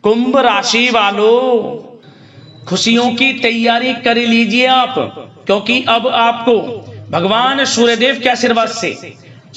कुंभ राशि वालों, खुशियों की तैयारी कर लीजिए आप, क्योंकि अब आपको भगवान सूर्यदेव के आशीर्वाद से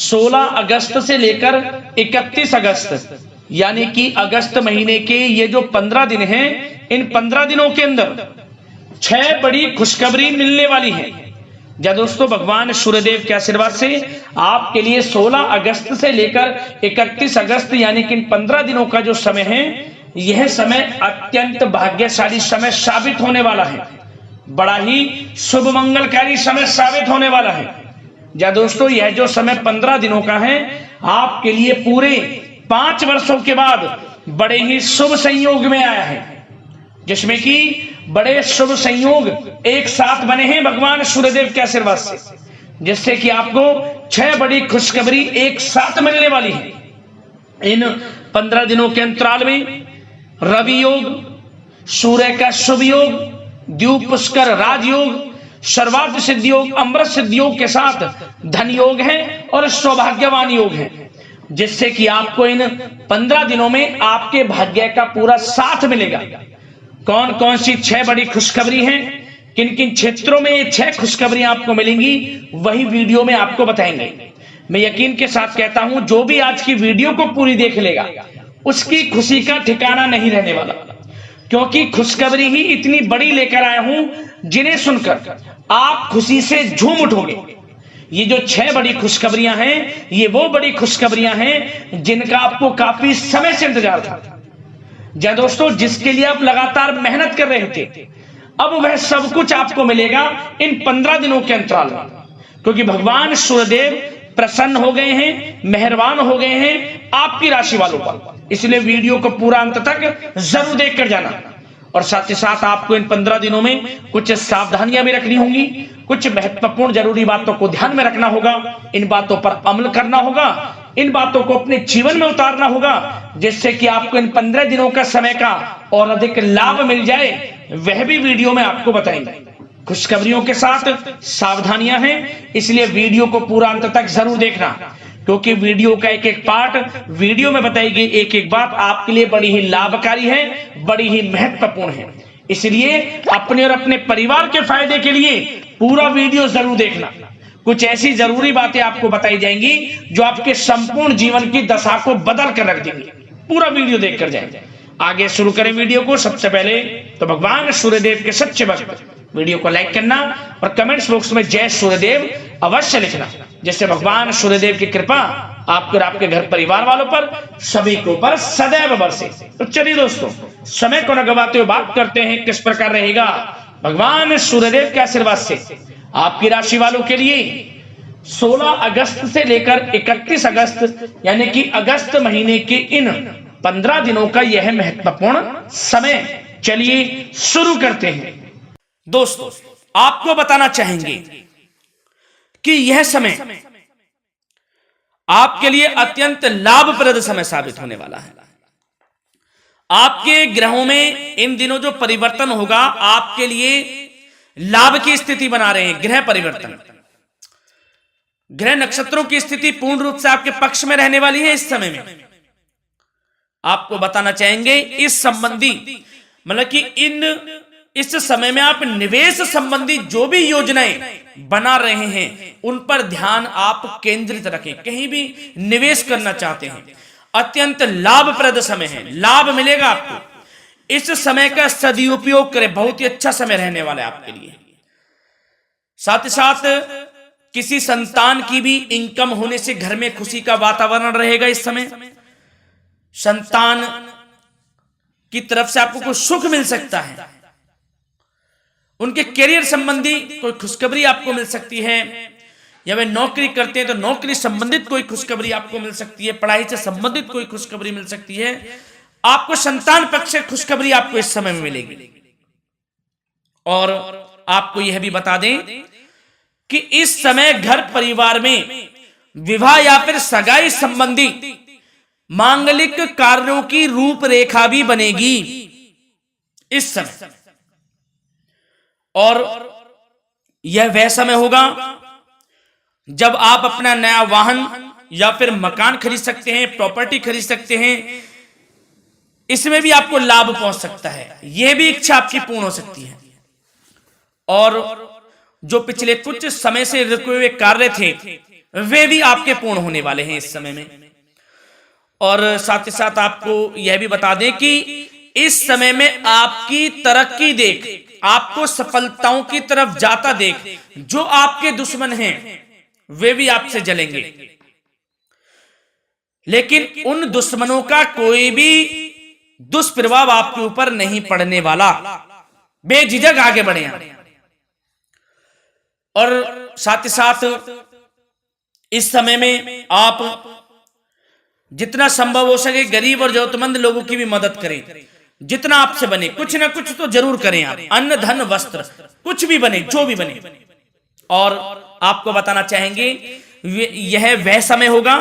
16 अगस्त से लेकर 31 अगस्त यानी कि अगस्त महीने के ये जो 15 दिन हैं, इन 15 दिनों के अंदर 6 बड़ी खुशखबरी मिलने वाली है। जय दोस्तों, भगवान सूर्यदेव के आशीर्वाद से आपके लिए 16 अगस्त से लेकर 31 अगस्त यानी कि इन 15 दिनों का जो समय है, यह समय अत्यंत भाग्यशाली समय साबित होने वाला है। बड़ा ही शुभ मंगलकारी समय साबित होने वाला है। जय दोस्तों, यह जो समय 15 दिनों का है, आपके लिए पूरे 5 वर्षों के बाद बड़े ही शुभ संयोग में आया है, जिसमें कि बड़े शुभ संयोग एक साथ बने हैं भगवान सूर्यदेव के आशीर्वाद से, जिससे कि आपको 6 बड़ी खुशखबरी एक साथ मिलने वाली है। इन 15 दिनों के अंतराल में रवि योग, सूर्य का शुभ योग, द्यूप पुष्कर राजयोग, सर्वार्थ सिद्धि योग, अमृत सिद्धि योग के साथ धन योग है और सौभाग्यवान योग है, जिससे कि आपको इन 15 दिनों में आपके भाग्य का पूरा साथ मिलेगा। कौन कौन सी 6 बड़ी खुशखबरी हैं, किन किन क्षेत्रों में ये 6 खुशखबरियां आपको मिलेंगी, वही वीडियो में आपको बताएंगे। मैं यकीन के साथ कहता हूं, जो भी आज की वीडियो को पूरी देख लेगा, उसकी खुशी का ठिकाना नहीं रहने वाला, क्योंकि खुशखबरी ही इतनी बड़ी लेकर आया हूं, जिन्हें सुनकर आप खुशी से झूम उठोगे। ये जो 6 बड़ी खुशखबरियां हैं, ये वो बड़ी खुशखबरियां हैं जिनका आपको काफी समय से इंतजार था। जय दोस्तों, जिसके लिए आप लगातार मेहनत कर रहे थे, अब वह सब कुछ आपको मिलेगा इन 15 दिनों के अंतराल में, क्योंकि भगवान सूर्यदेव प्रसन्न हो गए हैं, मेहरबान हो गए हैं आपकी राशि वालों पर। इसलिए वीडियो को पूरा अंत तक जरूर देखकर जाना। और साथ ही साथ आपको इन 15 दिनों में कुछ सावधानियां भी रखनी होंगी, कुछ महत्वपूर्ण जरूरी बातों को ध्यान में रखना होगा, इन बातों पर अमल करना होगा, इन बातों को अपने जीवन में उतारना होगा, जिससे कि आपको इन 15 दिनों का समय का और अधिक लाभ मिल जाए, वह भी वीडियो में आपको बताएंगे। खुशखबरियों के साथ सावधानियां हैं, इसलिए वीडियो को पूरा अंत तक जरूर देखना, क्योंकि वीडियो का एक एक पार्ट, वीडियो में बताई गई एक एक बात आपके लिए बड़ी ही लाभकारी है, बड़ी ही महत्वपूर्ण है। इसलिए अपने और अपने परिवार के फायदे के लिए पूरा वीडियो जरूर देखना। कुछ ऐसी जरूरी बातें आपको बताई जाएंगी जो आपके संपूर्ण जीवन की दशा को बदल कर रख देंगी। पूरा वीडियो देखकर जाएंगे। आगे शुरू करें वीडियो को। सबसे पहले तो भगवान सूर्यदेव के सच्चे भक्त वीडियो को लाइक करना और कमेंट्स बॉक्स में जय सूर्यदेव अवश्य लिखना, जिससे भगवान सूर्यदेव की कृपा आपको और आपके घर परिवार वालों पर, सभी को पर सदैव बरसे। तो चलिए दोस्तों, समय को न गवाते हुए बात करते हैं किस प्रकार रहेगा भगवान सूर्यदेव के आशीर्वाद से आपकी राशि वालों के लिए 16 अगस्त से लेकर 31 अगस्त यानी कि अगस्त महीने के इन 15 दिनों का यह महत्वपूर्ण समय। चलिए शुरू करते हैं। दोस्तों, आपको बताना चाहेंगे कि यह समय आपके लिए अत्यंत लाभप्रद समय साबित होने वाला है। आपके ग्रहों में इन दिनों जो परिवर्तन होगा, आपके लिए लाभ की स्थिति बना रहे हैं। ग्रह परिवर्तन, ग्रह नक्षत्रों की स्थिति पूर्ण रूप से आपके पक्ष में रहने वाली है। इस समय में आपको बताना चाहेंगे इस संबंधी, मतलब कि इस समय में आप निवेश संबंधी जो भी योजनाएं बना रहे हैं, उन पर ध्यान आप केंद्रित रखें। कहीं भी निवेश करना चाहते हैं, अत्यंत लाभप्रद समय है, लाभ मिलेगा आपको। इस समय का सदुपयोग करें, बहुत ही अच्छा समय रहने वाला है आपके लिए। साथ ही साथ किसी संतान की भी इनकम होने से घर में खुशी का वातावरण रहेगा। इस समय संतान की तरफ से आपको कुछ सुख मिल सकता है, उनके करियर संबंधी कोई खुशखबरी आपको मिल सकती है, या वे नौकरी करते हैं तो नौकरी संबंधित कोई खुशखबरी आपको मिल सकती है, पढ़ाई से संबंधित कोई खुशखबरी मिल सकती है। आपको संतान पक्ष से खुशखबरी आपको इस समय में मिलेगी। और आपको यह भी बता दें कि इस समय घर परिवार में विवाह या फिर सगाई संबंधी मांगलिक कार्यों की रूपरेखा भी बनेगी इस समय। और यह वह समय होगा जब आप अपना नया वाहन या फिर मकान खरीद सकते हैं, प्रॉपर्टी खरीद सकते हैं, इसमें भी आपको लाभ पहुंच सकता है, यह भी इच्छा आपकी पूर्ण हो सकती है। और जो पिछले कुछ समय से रुके हुए कार्य थे वे भी आपके पूर्ण होने वाले हैं इस समय में। और साथ ही साथ आपको यह भी बता दें कि इस समय में आपकी तरक्की देख, आपको सफलताओं की तरफ जाता देख जो आपके दुश्मन हैं वे भी आपसे जलेंगे, लेकिन उन दुश्मनों का कोई भी दुष्प्रभाव आपके ऊपर नहीं पड़ने वाला। बेझिझक आगे बढ़े आप। और साथ ही साथ इस समय में आप जितना संभव हो सके गरीब और जरूरतमंद लोगों की भी मदद करें। जितना आपसे बने कुछ ना कुछ तो जरूर करें आप, अन्न धन वस्त्र कुछ भी बने, जो भी बने। और आपको बताना चाहेंगे यह वह समय होगा,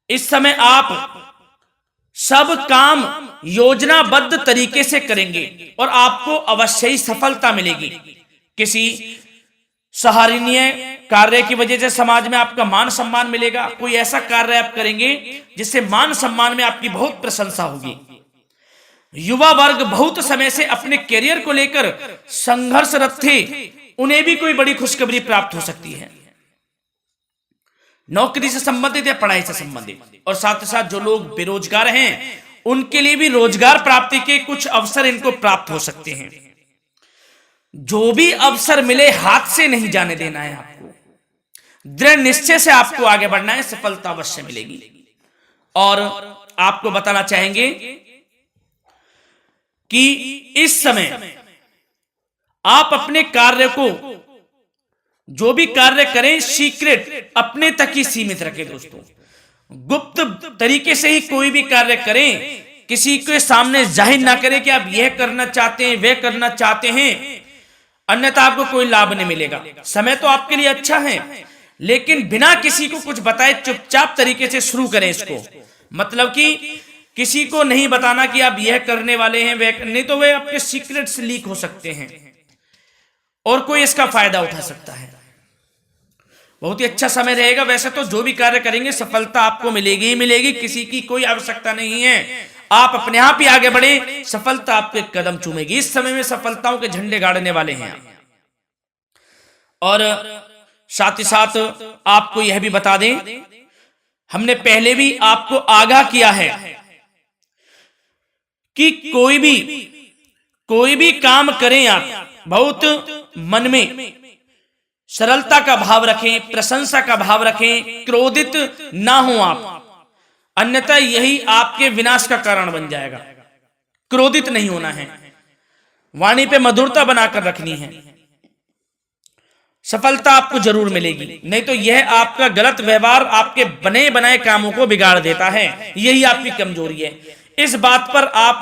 इस समय आप सब काम योजनाबद्ध तरीके से करेंगे और आपको अवश्य ही सफलता मिलेगी। किसी सराहनीय कार्य की वजह से समाज में आपका मान सम्मान मिलेगा। कोई ऐसा कार्य आप करेंगे जिससे मान सम्मान में आपकी बहुत प्रशंसा होगी। युवा वर्ग बहुत समय से अपने करियर को लेकर संघर्षरत थे, उन्हें भी कोई बड़ी खुशखबरी प्राप्त हो सकती है, नौकरी से संबंधित या पढ़ाई से संबंधित। और साथ ही साथ जो लोग बेरोजगार हैं उनके लिए भी रोजगार प्राप्ति के कुछ अवसर इनको प्राप्त हो सकते हैं। जो भी अवसर मिले हाथ से नहीं जाने देना है आपको, दृढ़ निश्चय से आपको आगे बढ़ना है, सफलता अवश्य मिलेगी। और आपको बताना चाहेंगे कि इस समय आप अपने कार्य को, जो भी कार्य करें, सीक्रेट अपने तक ही सीमित रखें दोस्तों। गुप्त तरीके से ही कोई भी कार्य करें, किसी के सामने जाहिर ना करें कि आप यह करना चाहते हैं, वह करना चाहते हैं, अन्यथा आपको कोई लाभ नहीं मिलेगा। समय तो आपके लिए अच्छा है, लेकिन बिना किसी को कुछ बताए चुपचाप तरीके से शुरू करें इसको। मतलब कि किसी को नहीं बताना कि आप यह करने वाले हैं, वह नहीं तो वे आपके सीक्रेट्स लीक हो सकते हैं और कोई इसका फायदा उठा सकता है। बहुत ही अच्छा समय रहेगा। वैसे तो जो भी कार्य करेंगे सफलता आपको मिलेगी ही मिलेगी, किसी की कोई आवश्यकता नहीं है। आप अपने आप ही आगे बढ़े, सफलता आपके कदम चूमेगी। इस समय में सफलताओं के झंडे गाड़ने वाले हैं। और साथ ही साथ आपको यह भी बता दें, हमने पहले भी आपको आगाह किया है कि कोई भी काम करें आप बहुत मन में सरलता का भाव रखें, प्रशंसा का भाव रखें, क्रोधित ना हो आप, अन्यथा यही आपके विनाश का कारण बन जाएगा। क्रोधित नहीं होना है, वाणी पे मधुरता बनाकर रखनी है, सफलता आपको जरूर मिलेगी। नहीं तो यह आपका गलत व्यवहार आपके बने बनाए कामों को बिगाड़ देता है, यही आपकी कमजोरी है। इस बात पर आप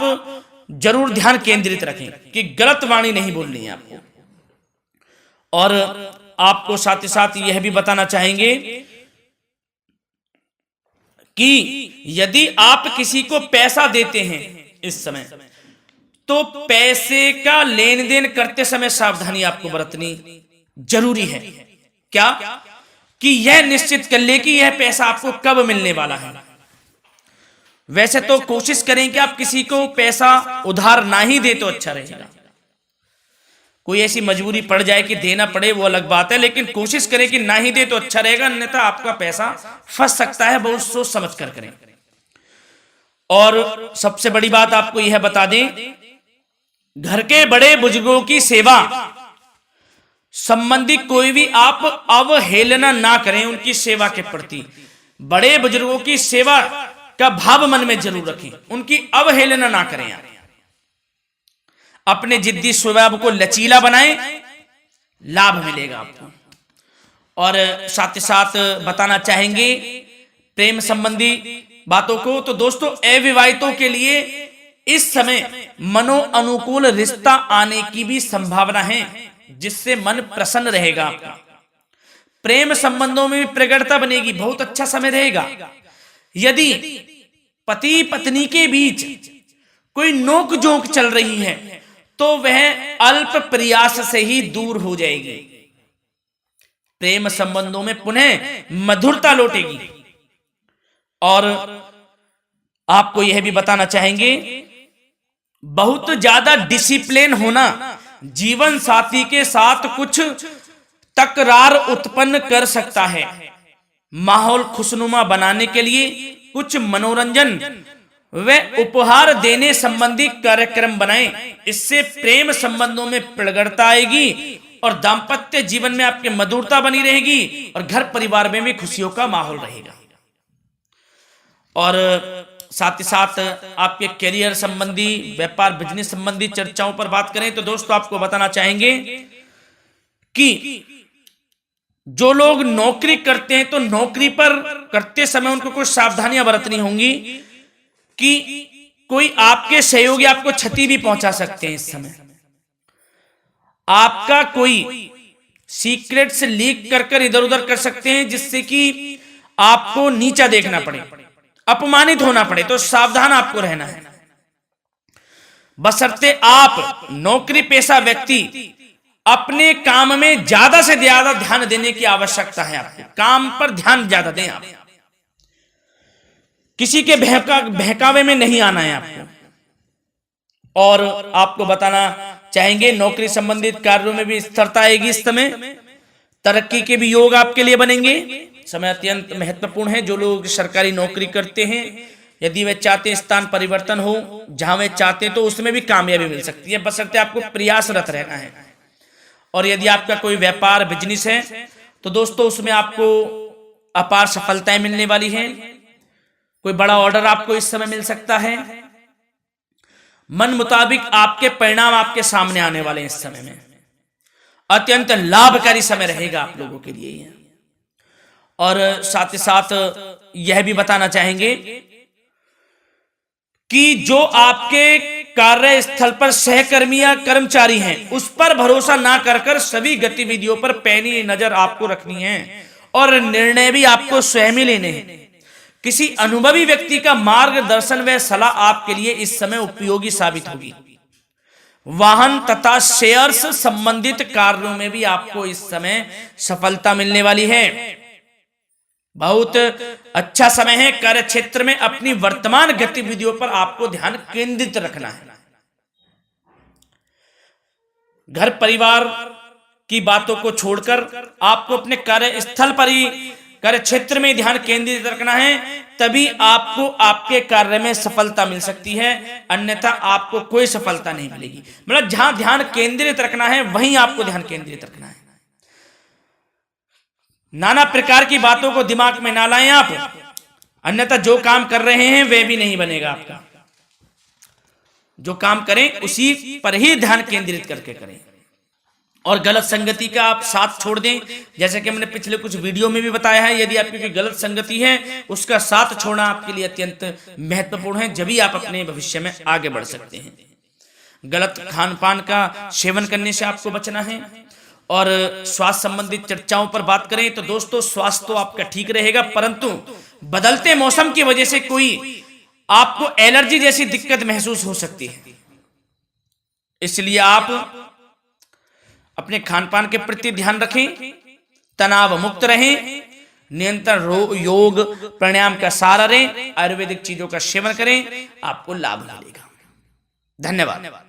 जरूर ध्यान केंद्रित रखें कि गलत वाणी नहीं बोलनी है आपको। और आपको साथ ही साथ यह भी बताना चाहेंगे कि यदि आप किसी को पैसा देते हैं इस समय, तो पैसे का लेन देन करते समय सावधानी आपको बरतनी जरूरी है। क्या कि यह निश्चित कर ले कि यह पैसा आपको कब मिलने वाला है। वैसे तो कोशिश करें कि आप किसी को पैसा उधार ना ही दे तो अच्छा रहेगा। कोई ऐसी मजबूरी पड़ जाए कि देना पड़े वो अलग बात है, लेकिन कोशिश करें कि ना ही दे तो अच्छा रहेगा, अन्यथा आपका पैसा फंस सकता है। बहुत सोच समझ कर करें। और सबसे बड़ी बात आपको यह बता दें, घर के बड़े बुजुर्गों की सेवा संबंधी कोई भी आप अवहेलना ना करें उनकी सेवा के प्रति। बड़े बुजुर्गों की सेवा का भाव मन में जरूर रखें, उनकी अवहेलना ना करें आप। अपने जिद्दी स्वभाव को लचीला बनाएं, लाभ मिलेगा आपको। और साथ ही साथ बताना चाहेंगे प्रेम संबंधी बातों को, तो दोस्तों अविवाहितों के लिए इस समय मनो अनुकूल रिश्ता आने की भी संभावना है, जिससे मन प्रसन्न रहेगा आपका। प्रेम संबंधों में भी प्रगाढ़ता बनेगी, बहुत अच्छा समय रहेगा। यदि पति पत्नी के बीच कोई नोक झोंक चल रही है तो वह अल्प प्रयास से ही दूर हो जाएगी। प्रेम संबंधों में पुनः मधुरता लौटेगी। और आपको यह भी बताना चाहेंगे, बहुत ज्यादा डिसिप्लिन होना जीवन साथी के साथ कुछ तकरार उत्पन्न कर सकता है। माहौल खुशनुमा बनाने के लिए कुछ मनोरंजन व उपहार देने संबंधी कार्यक्रम बनाएं। इससे प्रेम संबंधों में प्रगाढ़ता आएगी और दाम्पत्य जीवन में आपकी मधुरता बनी रहेगी और घर परिवार में भी खुशियों का माहौल रहेगा। और साथ ही साथ आपके करियर संबंधी, व्यापार बिजनेस संबंधी चर्चाओं पर बात करें तो दोस्तों आपको बताना चाहेंगे कि जो लोग नौकरी करते हैं तो नौकरी पर करते समय उनको कुछ सावधानियां बरतनी होंगी कि कोई आपके सहयोगी आपको क्षति भी पहुंचा सकते हैं। इस समय आपका कोई सीक्रेट्स लीक कर इधर उधर कर सकते हैं, जिससे कि आपको नीचा देखना पड़े, अपमानित होना पड़े। तो सावधान आपको रहना है। बशर्ते आप नौकरी पेशा व्यक्ति अपने काम में ज्यादा से ज्यादा ध्यान देने की आवश्यकता है। आपको काम पर ध्यान ज्यादा दें। आप किसी के बहकावे में नहीं आना है आपको। और आपको बताना चाहेंगे नौकरी संबंधित कार्यों में भी स्थिरता आएगी। इस समय तरक्की के भी योग आपके लिए बनेंगे। समय अत्यंत महत्वपूर्ण है। जो लोग सरकारी नौकरी करते हैं, यदि वे चाहते हैं स्थान परिवर्तन हो, जहां वे चाहते हैं तो उसमें भी कामयाबी मिल सकती है, बशर्ते आपको प्रयासरत रहना है। और यदि आपका कोई व्यापार बिजनेस है तो दोस्तों उसमें आपको अपार सफलताएं मिलने वाली हैं। कोई बड़ा ऑर्डर आपको इस समय मिल सकता है। मन मुताबिक आपके परिणाम आपके सामने आने वाले हैं। इस समय में अत्यंत लाभकारी समय रहेगा आप लोगों के लिए। और साथ ही साथ यह भी बताना चाहेंगे कि जो आपके कार्यस्थल पर सहकर्मी या कर्मचारी हैं उस पर भरोसा ना कर सभी गतिविधियों पर पैनी नजर आपको रखनी है और निर्णय भी आपको स्वयं ही लेने हैं। किसी अनुभवी व्यक्ति का मार्गदर्शन व सलाह आपके लिए इस समय उपयोगी साबित होगी। वाहन तथा शेयर्स संबंधित कार्यों में भी आपको इस समय सफलता मिलने वाली है। बहुत अच्छा समय है। कार्य क्षेत्र में अपनी वर्तमान गतिविधियों पर आपको ध्यान केंद्रित रखना है। घर परिवार की बातों को छोड़कर आपको अपने कार्यस्थल पर ही, कार्य क्षेत्र में ध्यान केंद्रित रखना है, तभी आपको आपके कार्य में सफलता मिल सकती है, अन्यथा आपको कोई सफलता नहीं मिलेगी। मतलब जहां ध्यान केंद्रित रखना है वहीं आपको ध्यान केंद्रित रखना है। नाना प्रकार की बातों को दिमाग में ना लाएं आप, अन्यथा जो काम कर रहे हैं वह भी नहीं बनेगा आपका। जो काम करें उसी पर ही ध्यान केंद्रित करके करें और गलत संगति का आप साथ छोड़ दें। जैसे कि मैंने पिछले कुछ वीडियो में भी बताया है, यदि आपकी कोई गलत संगति है उसका साथ छोड़ना आपके लिए अत्यंत महत्वपूर्ण है, जब ही आप अपने भविष्य में आगे बढ़ सकते हैं। गलत खान पान का सेवन करने से आपको बचना है। और स्वास्थ्य संबंधित चर्चाओं पर बात करें तो दोस्तों स्वास्थ्य तो आपका ठीक रहेगा, परंतु बदलते मौसम की वजह से कोई आपको एलर्जी जैसी दिक्कत महसूस हो सकती है। इसलिए आप अपने खान पान के प्रति ध्यान रखें, तनाव मुक्त रहें, नियंत्रण योग प्राणायाम का सहारा लें, आयुर्वेदिक चीजों का सेवन करें, आपको लाभ मिलेगा। धन्यवाद।